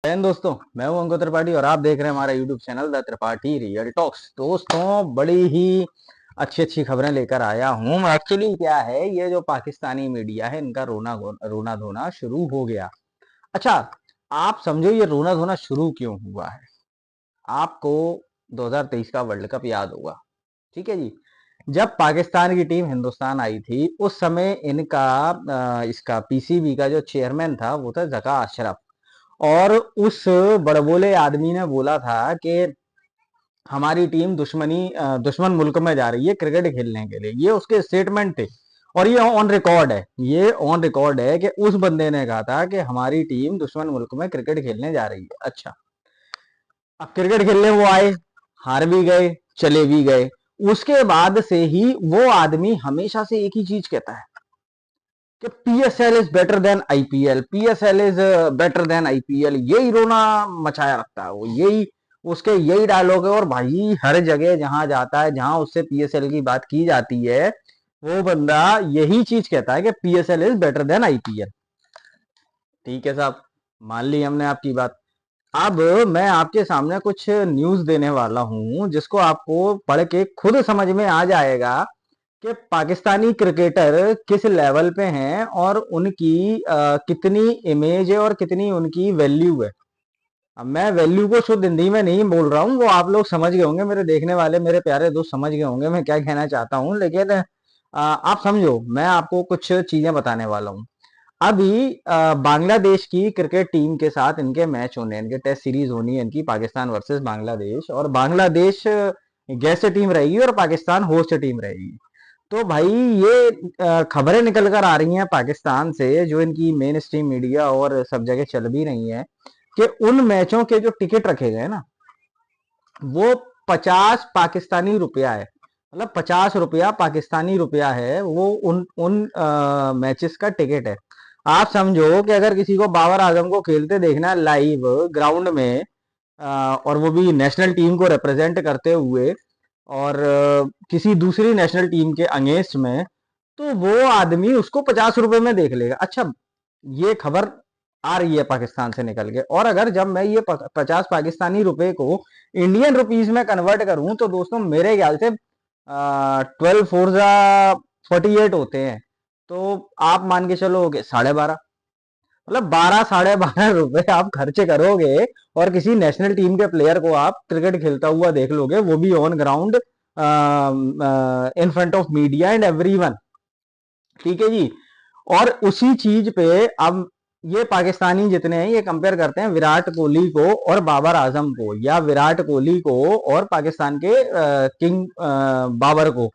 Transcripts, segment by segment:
दोस्तों, मैं हूं अंकुर त्रिपाठी और आप देख रहे हैं हमारा YouTube channel the Tripathi real talks. दोस्तों, बड़ी ही अच्छी अच्छी खबरें लेकर आया हूं। एक्चुअली क्या है, ये जो पाकिस्तानी मीडिया है इनका रोना धोना शुरू हो गया। अच्छा, आप समझो ये रोना धोना शुरू क्यों हुआ है। आपको 2023 का वर्ल्ड कप याद होगा, ठीक है जी। जब पाकिस्तान की टीम हिंदुस्तान आई थी उस समय इनका इसका पीसीबी का जो चेयरमैन था वो था जका अशरफ। और उस बड़बोले आदमी ने बोला था कि हमारी टीम दुश्मन मुल्क में जा रही है क्रिकेट खेलने के लिए। ये उसके स्टेटमेंट थे और ये ऑन रिकॉर्ड है। ये ऑन रिकॉर्ड है कि उस बंदे ने कहा था कि हमारी टीम दुश्मन मुल्क में क्रिकेट खेलने जा रही है। अच्छा, अब क्रिकेट खेलने वो आए, हार भी गए, चले भी गए। उसके बाद से ही वो आदमी हमेशा से एक ही चीज कहता है कि PSL is better than IPL, PSL is better than IPL. यही रोना मचाया रखता है वो, यही उसके यही डायलॉग है। और भाई हर जगह जहां जाता है, जहां उससे पीएसएल की बात की जाती है, वो बंदा यही चीज कहता है कि PSL is better than IPL. ठीक है साहब, मान ली हमने आपकी बात। अब मैं आपके सामने कुछ न्यूज देने वाला हूं जिसको आपको पढ़ के खुद समझ में आ जाएगा कि पाकिस्तानी क्रिकेटर किस लेवल पे हैं और उनकी कितनी इमेज है और कितनी उनकी वैल्यू है। अब मैं वैल्यू को शुद्ध हिंदी में नहीं बोल रहा हूँ, वो आप लोग समझ गए होंगे, मेरे देखने वाले मेरे प्यारे दोस्त समझ गए होंगे मैं क्या कहना चाहता हूँ। लेकिन आप समझो, मैं आपको कुछ चीजें बताने वाला हूँ। अभी बांग्लादेश की क्रिकेट टीम के साथ इनके मैच होने, इनके टेस्ट सीरीज होनी है इनकी, पाकिस्तान वर्सेस बांग्लादेश। और बांग्लादेश गेस्ट टीम रहेगी और पाकिस्तान होस्ट टीम रहेगी। तो भाई ये खबरें निकल कर आ रही हैं पाकिस्तान से, जो इनकी मेन स्ट्रीम मीडिया और सब जगह चल भी रही है, कि उन मैचों के जो टिकट रखे गए ना, वो 50 पाकिस्तानी रुपया है। मतलब 50 रुपया पाकिस्तानी रुपया है वो उन उन मैचेस का टिकट है। आप समझो कि अगर किसी को बाबर आजम को खेलते देखना है लाइव ग्राउंड में, और वो भी नेशनल टीम को रिप्रेजेंट करते हुए, और किसी दूसरी नेशनल टीम के अगेंस्ट में, तो वो आदमी उसको 50 रुपए में देख लेगा। अच्छा, ये खबर आ रही है पाकिस्तान से निकल के, और अगर जब मैं ये 50 पाकिस्तानी रुपए को इंडियन रुपीज में कन्वर्ट करूं तो दोस्तों मेरे ख्याल से 12 4 48 होते हैं। तो आप मान के चलो 12.5, मतलब 12 साढ़े 12 रुपए आप खर्च करोगे और किसी नेशनल टीम के प्लेयर को आप क्रिकेट खेलता हुआ देख लोगे, वो भी on ground in front of media and everyone. ठीक है जी। और उसी चीज पे अब ये पाकिस्तानी जितने हैं ये कंपेयर करते हैं विराट कोहली को और बाबर आजम को, या विराट कोहली को और पाकिस्तान के किंग बाबर को।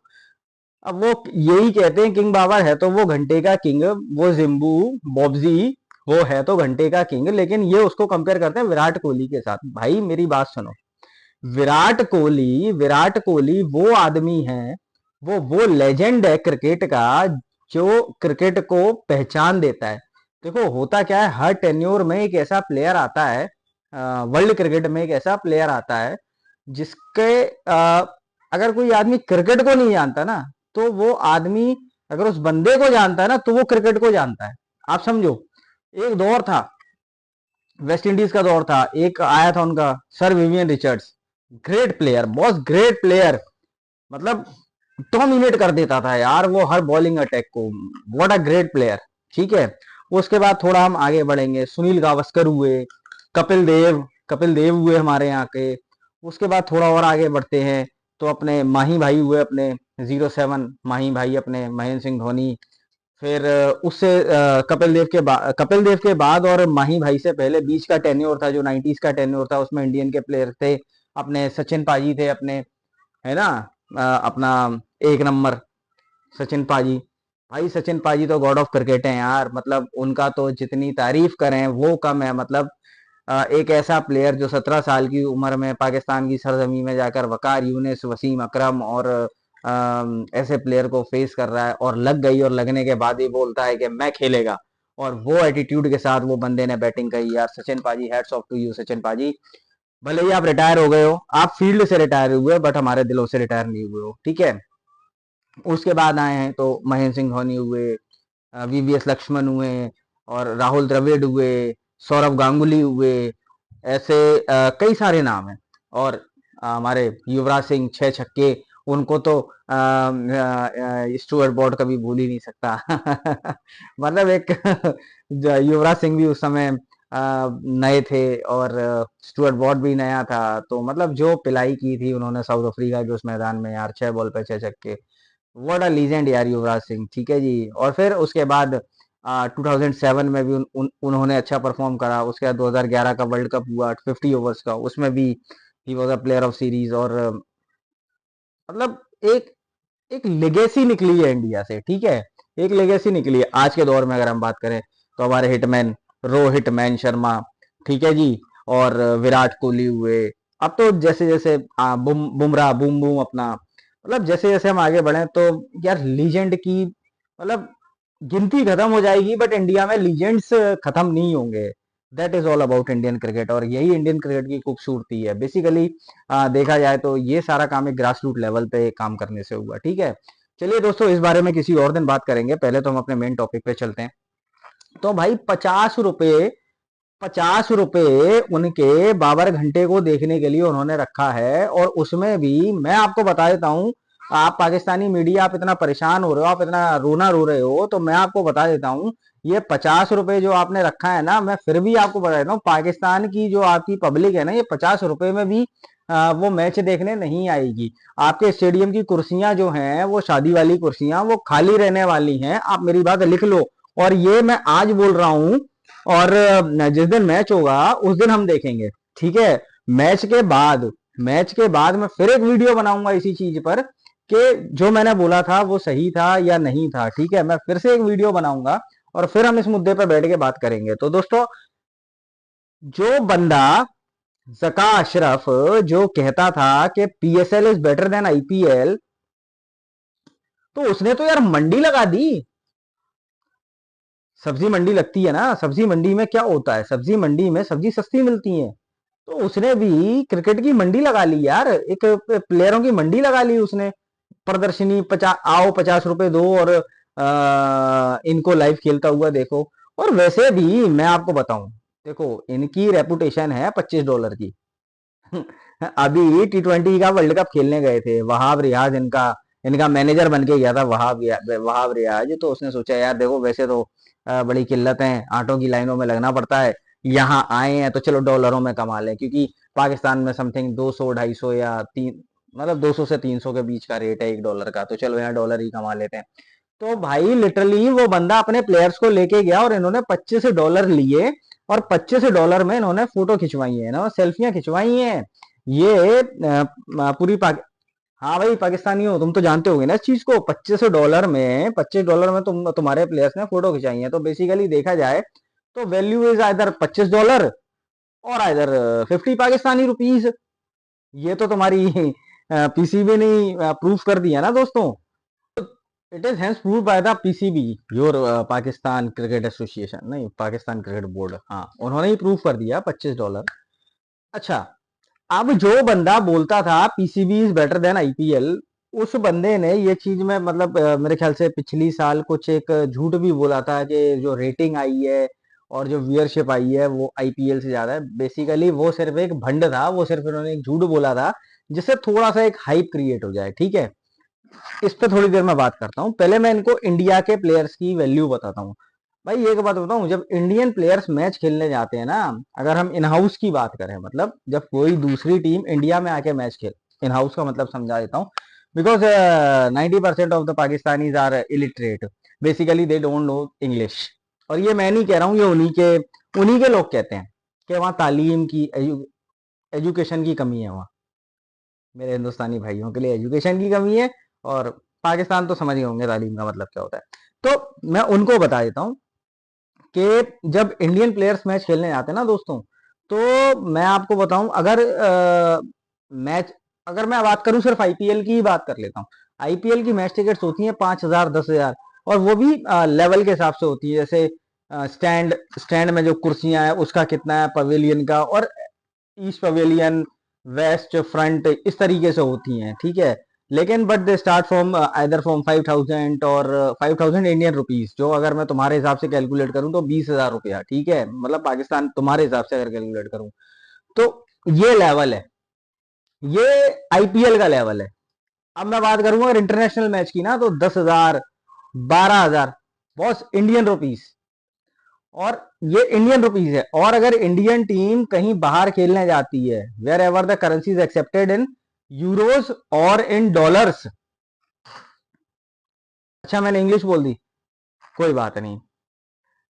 अब वो यही कहते हैं किंग बाबर है तो वो घंटे का किंग, वो जिम्बू बॉब्जी वो है तो घंटे का किंग, लेकिन ये उसको कंपेयर करते हैं विराट कोहली के साथ। भाई मेरी बात सुनो, विराट कोहली वो आदमी है, वो लेजेंड है क्रिकेट का, जो क्रिकेट को पहचान देता है। देखो होता क्या है, हर टेन्योर में एक ऐसा प्लेयर आता है, वर्ल्ड क्रिकेट में एक ऐसा प्लेयर आता है जिसके अगर कोई आदमी क्रिकेट को नहीं जानता ना, तो वो आदमी अगर उस बंदे को जानता है ना तो वो क्रिकेट को जानता है। आप समझो, एक दौर था, वेस्ट इंडीज का दौर था, एक आया था उनका sir Vivian Richards, great player, बहुत ग्रेट प्लेयर, मतलब डोमिनेट कर देता था यार वो हर बॉलिंग अटैक को। What a great player. ठीक है, उसके बाद थोड़ा हम आगे बढ़ेंगे, सुनील गावस्कर हुए, कपिल देव हुए हमारे यहाँ के। उसके बाद थोड़ा और आगे बढ़ते हैं तो अपने माही भाई हुए, अपने 07 माही भाई, अपने महेंद्र सिंह धोनी। फिर उससे कपिल देव के बाद और माही भाई से पहले बीच का टेन्योर था, जो 90s का टेन्योर था, उसमें इंडियन के प्लेयर थे, अपने सचिन पाजी थे अपने, है ना, अपना एक नंबर सचिन पाजी। भाई सचिन पाजी तो गॉड ऑफ क्रिकेट है यार, मतलब उनका तो जितनी तारीफ करें वो कम है। मतलब एक ऐसा प्लेयर जो 17 साल की उम्र में पाकिस्तान की सरजमी में जाकर वकार यूनिस, वसीम अकरम और ऐसे प्लेयर को फेस कर रहा है, और लग गई, और लगने के बाद ही बोलता है कि मैं खेलेगा। और वो एटीट्यूड के साथ वो बंदे ने बैटिंग करी यार। Sachin paaji, hats off to you Sachin paaji. भले ही आप रिटायर हो गए हो, आप फील्ड से रिटायर हुए, बट हमारे दिलों से रिटायर नहीं हुए हो। ठीक है, उसके बाद आए हैं तो महेंद्र सिंह धोनी हुए, वीवीएस लक्ष्मण हुए, और राहुल द्रविड़ हुए, सौरव गांगुली हुए, ऐसे कई सारे नाम हैं। और हमारे युवराज सिंह 6 छक्के, उनको तो स्टुअर्ट ब्रॉड कभी भूल ही नहीं सकता। मतलब एक युवराज सिंह भी उस समय नए थे, और स्टुअर्ट ब्रॉड भी नया था, तो मतलब जो पिलाई की थी उन्होंने साउथ अफ्रीका के उस मैदान में यार, 6 बॉल पे 6 छक्के। व्हाट अ लीजेंड यार युवराज सिंह, ठीक है जी। और फिर उसके बाद 2007 में भी उन्होंने अच्छा परफॉर्म करा। उसके बाद 2011 का वर्ल्ड कप हुआ 50 ओवर्स का, उसमें भी he was a player of series. और मतलब एक एक लेगेसी निकली है इंडिया से, ठीक है, एक लेगेसी निकली है। आज के दौर में अगर हम बात करें तो हमारे हिटमैन रोहित मैन शर्मा, ठीक है जी, और विराट कोहली हुए। अब तो जैसे जैसे बुमराह बूम बूम अपना, मतलब जैसे जैसे हम आगे बढ़े तो यार लीजेंड की मतलब गिनती खत्म हो जाएगी, बट इंडिया में लीजेंड्स खत्म नहीं होंगे। That is all about Indian cricket, और यही इंडियन क्रिकेट की खूबसूरती है बेसिकली। देखा जाए तो ये सारा काम एक ग्रास रूट लेवल पे काम करने से हुआ, ठीक है। चलिए दोस्तों, इस बारे में किसी और दिन बात करेंगे, पहले तो हम अपने मेन टॉपिक पे चलते हैं। तो भाई 50 रुपए, 50 रुपए उनके बाबर घंटे को देखने के लिए उन्होंने रखा है। और उसमें भी मैं आपको बता देता हूं, आप पाकिस्तानी मीडिया, आप इतना परेशान हो रहे हो, आप इतना रोना रो रहे हो, तो मैं आपको बता देता हूं, ये 50 रुपए जो आपने रखा है ना, मैं फिर भी आपको बता देता हूँ, पाकिस्तान की जो आपकी पब्लिक है ना, ये 50 रुपए में भी वो मैच देखने नहीं आएगी। आपके स्टेडियम की कुर्सियां जो हैं, वो शादी वाली कुर्सियां, वो खाली रहने वाली हैं, आप मेरी बात लिख लो। और ये मैं आज बोल रहा हूं, और जिस दिन मैच होगा उस दिन हम देखेंगे, ठीक है। मैच के बाद, मैच के बाद मैं फिर एक वीडियो बनाऊंगा इसी चीज पर, कि जो मैंने बोला था वो सही था या नहीं था, ठीक है। मैं फिर से एक वीडियो बनाऊंगा, और फिर हम इस मुद्दे पर बैठ के बात करेंगे। तो दोस्तों, जो बंदा जका अशरफ जो कहता था कि PSL is better than IPL, तो उसने तो यार मंडी लगा दी। सब्जी मंडी लगती है ना, सब्जी मंडी में क्या होता है, सब्जी मंडी में सब्जी सस्ती मिलती है। तो उसने भी क्रिकेट की मंडी लगा ली यार, एक प्लेयरों की मंडी लगा ली उसने। प्रदर्शनी, 50 रुपए दो, और इनको लाइव खेलता हुआ देखो। और वैसे भी मैं आपको बताऊं, देखो इनकी रेपुटेशन है $25 की। अभी T20 का वर्ल्ड कप खेलने गए थे, वहाब रियाज इनका इनका मैनेजर बन के गया था, वहाब रियाज। तो उसने सोचा यार देखो, वैसे तो बड़ी किल्लत है, आटों की लाइनों में लगना पड़ता है, यहाँ आए हैं तो चलो डॉलरों में कमा लें, क्योंकि पाकिस्तान में समथिंग 200 250 या तीन, मतलब 200 से 300 के बीच का रेट है $1 का, तो चलो यहाँ डॉलर ही कमा लेते हैं। तो भाई लिटरली वो बंदा अपने प्लेयर्स को लेके गया, और इन्होंने $25 लिए, और $25 में इन्होंने फोटो खिंचवाई है, इन्होंने सेल्फियां खिंचवाई हैं। ये पूरी हाँ भाई, पाकिस्तानी हो तुम तो जानते होगे ना इस चीज को। $25 में तुम्हारे प्लेयर्स ने फोटो खिंचाई है। तो बेसिकली देखा जाए तो वैल्यू इज आइदर $25 और आइदर 50 पाकिस्तानी रुपीज। ये तो तुम्हारी पीसीबी ने प्रूफ कर दिया ना दोस्तों। It is hence prove by the PCB, your Pakistan cricket association, नहीं पाकिस्तान क्रिकेट बोर्ड, हाँ उन्होंने ही प्रूफ कर दिया $25। अच्छा, अब जो बंदा बोलता था PCB is better than IPL, उस बंदे ने ये चीज में मतलब मेरे ख्याल से पिछली साल कुछ एक झूठ भी बोला था, कि जो रेटिंग आई है और जो व्यूअरशिप आई है वो आईपीएल से ज्यादा है। बेसिकली वो सिर्फ एक भंड था, वो सिर्फ उन्होंने एक झूठ बोला था, जिससे थोड़ा सा एक हाइप क्रिएट हो जाए, ठीक है। इस पे थोड़ी देर में बात करता हूँ, पहले मैं इनको इंडिया के प्लेयर्स की वैल्यू बताता हूँ। भाई एक बात बताऊं, जब इंडियन प्लेयर्स मैच खेलने जाते हैं ना, अगर हम इन हाउस की बात करें, मतलब जब कोई दूसरी टीम इंडिया में आके मैच खेल, इन हाउस का मतलब समझा देता हूँ, because 90% of the Pakistanis are illiterate, basically they don't know English. और ये मैं नहीं कह रहा हूँ, ये उन्हीं के लोग कहते हैं कि वहाँ तालीम की, एजुकेशन की कमी है वहाँ। मेरे हिंदुस्तानी भाइयों के लिए एजुकेशन की कमी है, और पाकिस्तान तो समझ गए होंगे तालीम का मतलब क्या होता है। तो मैं उनको बता देता हूँ कि जब इंडियन प्लेयर्स मैच खेलने जाते हैं ना दोस्तों, तो मैं आपको बताऊं, अगर मैच, अगर मैं बात करूं सिर्फ आईपीएल की ही बात कर लेता हूं, आईपीएल की मैच टिकट्स होती हैं 5,000 10,000, और वो भी लेवल के हिसाब से होती है। जैसे स्टैंड स्टैंड में जो कुर्सियां हैं उसका कितना है, पवेलियन का, और ईस्ट पवेलियन, वेस्ट फ्रंट, इस तरीके से होती हैं, ठीक है। लेकिन but they start from either from 5,000 और 5,000 इंडियन रुपीज, जो अगर मैं तुम्हारे हिसाब से कैलकुलेट करूं तो 20,000 रुपया, ठीक है, मतलब पाकिस्तान तुम्हारे हिसाब से अगर कैलकुलेट करूं तो ये लेवल है, ये आईपीएल का लेवल है। अब मैं बात करूंगा अगर इंटरनेशनल मैच की ना, तो 10,000, 12,000 बॉस इंडियन रुपीस, और ये इंडियन रुपीस है। और अगर इंडियन टीम कहीं बाहर खेलने जाती है, wherever the currency is accepted in euros और इन डॉलर्स, अच्छा मैंने इंग्लिश बोल दी, कोई बात नहीं।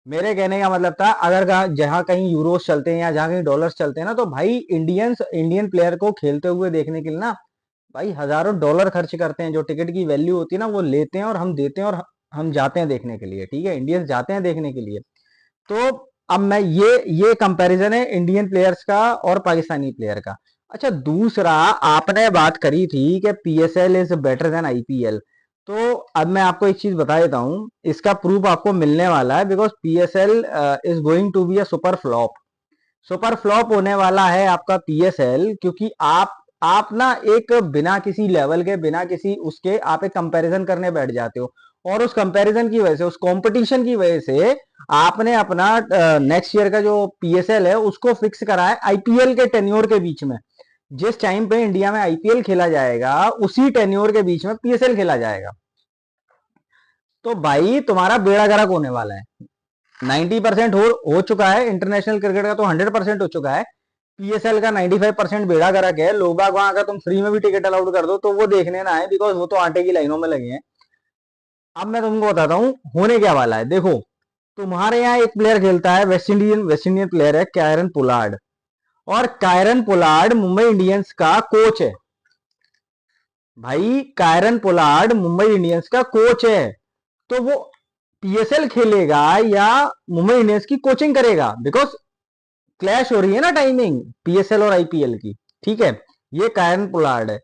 मेरे कहने का मतलब था अगर जहां कहीं यूरोस चलते हैं या जहां कहीं डॉलर्स चलते हैं ना, तो भाई इंडियन प्लेयर को खेलते हुए देखने के लिए ना भाई हजारों डॉलर खर्च करते हैं, जो टिकट की वैल्यू होती है ना वो लेते हैं और हम देते हैं, और हम जाते हैं देखने के लिए, ठीक है, इंडियंस जाते हैं देखने के लिए। तो अब मैं ये कंपैरिजन है इंडियन प्लेयर्स का और पाकिस्तानी प्लेयर का। अच्छा दूसरा, आपने बात करी थी कि PSL is better than IPL, तो अब मैं आपको एक चीज बता देता हूं, इसका प्रूफ आपको मिलने वाला है, because PSL is going to be a super flop. Super flop होने वाला है आपका पीएसएल, क्योंकि आप ना एक बिना किसी लेवल के, बिना किसी उसके आप एक कंपैरिजन करने बैठ जाते हो, और उस कंपैरिजन की वजह से, उस कंपटीशन की वजह से आपने अपना नेक्स्ट ईयर का जो पीएसएल है उसको फिक्स करा है आईपीएल के टेन्योर के बीच में। जिस टाइम पे इंडिया में आईपीएल खेला जाएगा उसी टेन्योर के बीच में पीएसएल खेला जाएगा। तो भाई तुम्हारा बेड़ा गर्क होने वाला है। 90% हो चुका है, इंटरनेशनल क्रिकेट का तो 100% हो चुका है, पीएसएल का 95% बेड़ा गर्क है। लोग बाग वहां अगर तुम फ्री में भी टिकट अलाउड कर दो तो वो देखने ना आए, बिकॉज वो तो आटे की लाइनों में लगे हैं। अब मैं तुमको बताता हूँ होने क्या वाला है। देखो तुम्हारे यहाँ एक प्लेयर खेलता है, वेस्ट इंडियन प्लेयर है कायरन पोलार्ड, और कायरन पोलार्ड मुंबई इंडियंस का कोच है। भाई कायरन पोलार्ड मुंबई इंडियंस का कोच है, तो वो पीएसएल खेलेगा या मुंबई इंडियंस की कोचिंग करेगा, बिकॉज क्लैश हो रही है ना टाइमिंग पीएसएल और आईपीएल की, ठीक है। ये कायरन पोलार्ड है।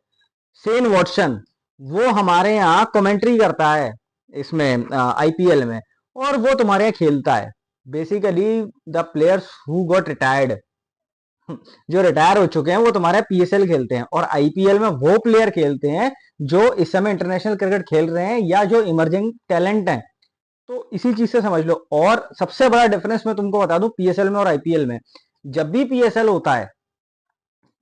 शेन वॉटसन, वो हमारे यहाँ कमेंट्री करता है इसमें आईपीएल में, और वो तुम्हारे यहाँ खेलता है। Basically the players who got retired, जो रिटायर हो चुके हैं वो तुम्हारे पीएसएल खेलते हैं, और आईपीएल में वो प्लेयर खेलते हैं जो इस समय इंटरनेशनल क्रिकेट खेल रहे हैं या जो इमर्जिंग टैलेंट हैं। तो इसी चीज से समझ लो। और सबसे बड़ा डिफरेंस मैं तुमको बता दूं पीएसएल में और आईपीएल में, जब भी पीएसएल होता है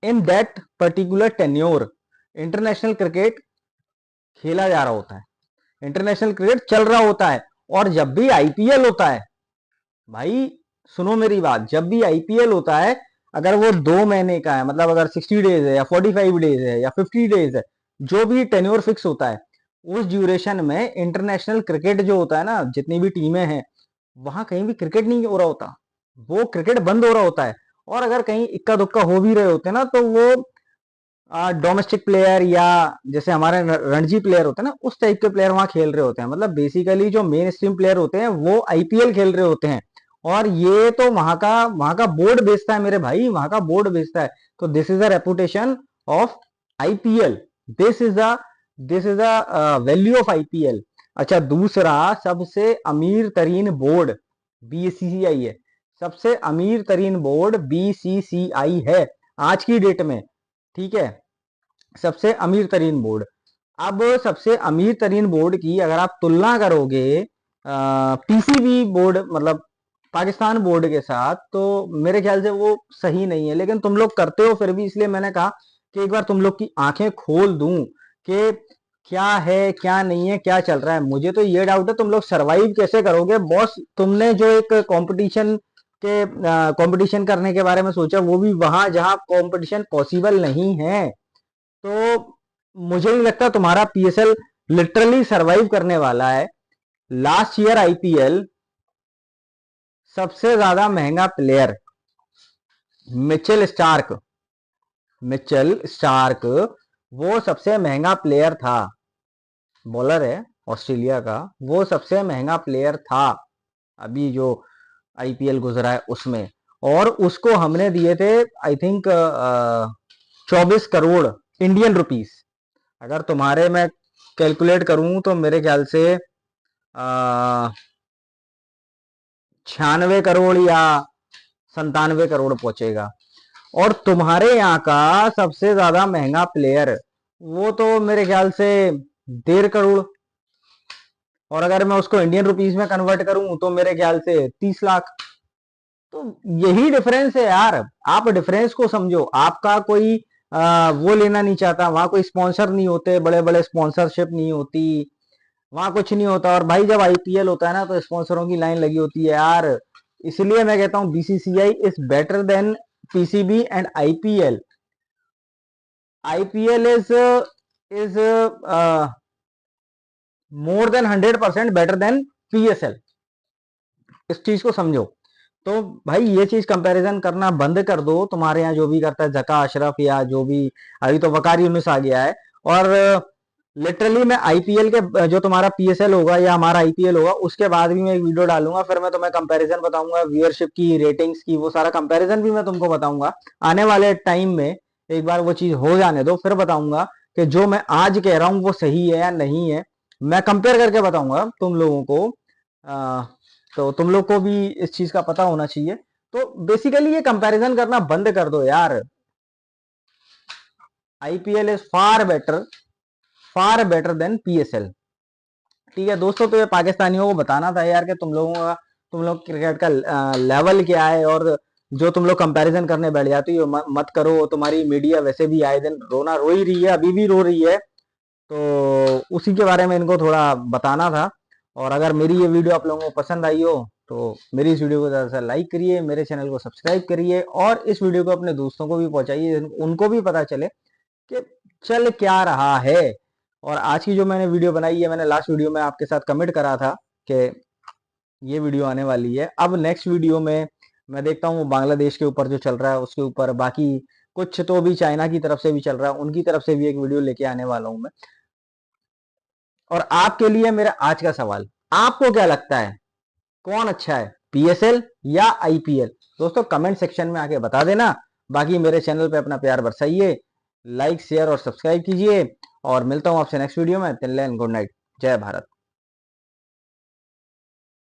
in that particular tenure international cricket खेला जा रहा होता है, इंटरनेशनल क्रिकेट चल रहा होता है। और जब भी आईपीएल होता है, भाई सुनो मेरी बात, जब भी आईपीएल होता है अगर वो 2 महीने का है, मतलब अगर 60 डेज है या 45 डेज है या 50 डेज है, जो भी टेन्योर फिक्स होता है, उस ड्यूरेशन में इंटरनेशनल क्रिकेट जो होता है ना, जितनी भी टीमें हैं वहां कहीं भी क्रिकेट नहीं हो रहा होता, वो क्रिकेट बंद हो रहा होता है। और अगर कहीं इक्का दुक्का हो भी रहे होते हैं ना, तो वो डोमेस्टिक प्लेयर या जैसे हमारे रणजी प्लेयर होते हैं ना, उस टाइप के प्लेयर वहां खेल रहे होते हैं। मतलब बेसिकली जो मेन स्ट्रीम प्लेयर होते हैं वो आईपीएल खेल रहे होते हैं, और ये तो वहां का बोर्ड बेचता है मेरे भाई, वहां का बोर्ड बेचता है। तो this is the reputation of IPL, this is the this is the value of IPL. अच्छा दूसरा, सबसे अमीर तरीन बोर्ड बीसीसीआई है, सबसे अमीर तरीन बोर्ड बीसीसीआई है आज की डेट में, ठीक है, सबसे अमीर तरीन बोर्ड। अब सबसे अमीर तरीन बोर्ड की अगर आप तुलना करोगे पीसीबी बोर्ड, मतलब पाकिस्तान बोर्ड के साथ, तो मेरे ख्याल से वो सही नहीं है, लेकिन तुम लोग करते हो फिर भी, इसलिए मैंने कहा कि एक बार तुम लोग की आंखें खोल दूं कि क्या है क्या नहीं है, क्या चल रहा है। मुझे तो ये डाउट है तुम लोग सरवाइव कैसे करोगे बॉस। तुमने जो एक कंपटीशन करने के बारे में सोचा, वो भी वहां जहां कंपटीशन पॉसिबल नहीं है, तो मुझे नहीं लगता तुम्हारा पीएसएल लिटरली सरवाइव करने वाला है। लास्ट ईयर आईपीएल सबसे ज्यादा महंगा player Mitchell Starc, Mitchell Starc वो सबसे महंगा प्लेयर था, बॉलर है ऑस्ट्रेलिया का, वो सबसे महंगा प्लेयर था अभी जो आईपीएल गुजरा है उसमें। और उसको हमने दिए थे I think 24 crore Indian rupees. अगर तुम्हारे मैं कैलकुलेट करूं तो मेरे ख्याल से 96 करोड़ या 97 करोड़ पहुंचेगा। और तुम्हारे यहाँ का सबसे ज्यादा महंगा प्लेयर वो तो मेरे ख्याल से 1.5 करोड़, और अगर मैं उसको इंडियन रुपीस में कन्वर्ट करूं तो मेरे ख्याल से 30 लाख। तो यही डिफरेंस है यार, आप डिफरेंस को समझो। आपका कोई वो लेना नहीं चाहता, वहां कोई स्पॉन्सर नहीं होते, बड़े बड़े स्पॉन्सरशिप नहीं होती, वहां कुछ नहीं होता। और भाई जब आईपीएल होता है ना तो स्पॉन्सरों की लाइन लगी होती है यार। इसलिए मैं कहता हूँ BCCI is better than PCB and IPL. IPL is more than 100% better than PSL. इस चीज को समझो। तो भाई ये चीज कंपैरिजन करना बंद कर दो। तुम्हारे यहाँ जो भी करता है जका अशरफ या जो भी, अभी तो वकार यूनुस आ गया है। और लिटरली मैं आईपीएल के जो तुम्हारा पीएसएल होगा या हमारा आईपीएल होगा उसके बाद भी मैं एक वीडियो डालूंगा, फिर मैं तुम्हें कंपैरिजन बताऊंगा व्यूअरशिप की, रेटिंग्स की, वो सारा कंपैरिजन भी मैं तुमको बताऊंगा आने वाले टाइम में। एक बार वो चीज हो जाने दो, फिर बताऊंगा कि जो मैं आज कह रहा हूँ वो सही है या नहीं है। मैं कंपेयर करके बताऊंगा तुम लोगों को। तो तुम लोग को भी इस चीज का पता होना चाहिए। तो बेसिकली ये कंपैरिजन करना बंद कर दो यार। IPL is far better than PSL. ठीक है दोस्तों, तो ये पाकिस्तानियों को बताना था यार कि तुम लोग क्रिकेट का लेवल क्या है। और जो तुम लोग कंपैरिजन करने बैठ जाती हो मत करो। तुम्हारी मीडिया वैसे भी आए दिन रोना रो ही रही है, अभी भी रो रही है। तो उसी के बारे में इनको थोड़ा बताना था। और अगर मेरी ये वीडियो आप लोगों को पसंद आई हो तो मेरी इस वीडियो को ज़्यादा से लाइक करिए, मेरे चैनल को सब्सक्राइब करिए और इस वीडियो को अपने दोस्तों को भी पहुंचाइए, उनको भी पता चले कि चल क्या रहा है। और आज की जो मैंने वीडियो बनाई है, मैंने लास्ट वीडियो में आपके साथ कमिट करा था कि ये वीडियो आने वाली है। अब नेक्स्ट वीडियो में मैं देखता हूँ बांग्लादेश के ऊपर जो चल रहा है उसके ऊपर, बाकी कुछ तो भी चाइना की तरफ से भी चल रहा है, उनकी तरफ से भी एक वीडियो लेके आने वाला हूँ मैं। और आपके लिए मेरा आज का सवाल, आपको क्या लगता है कौन अच्छा है, पीएसएल या आईपीएल? दोस्तों कमेंट सेक्शन में आके बता देना। बाकी मेरे चैनल पे अपना प्यार बरसाइए, लाइक शेयर और सब्सक्राइब कीजिए। और मिलता हूं आपसे नेक्स्ट वीडियो में। टिल देन गुड नाइट, जय भारत।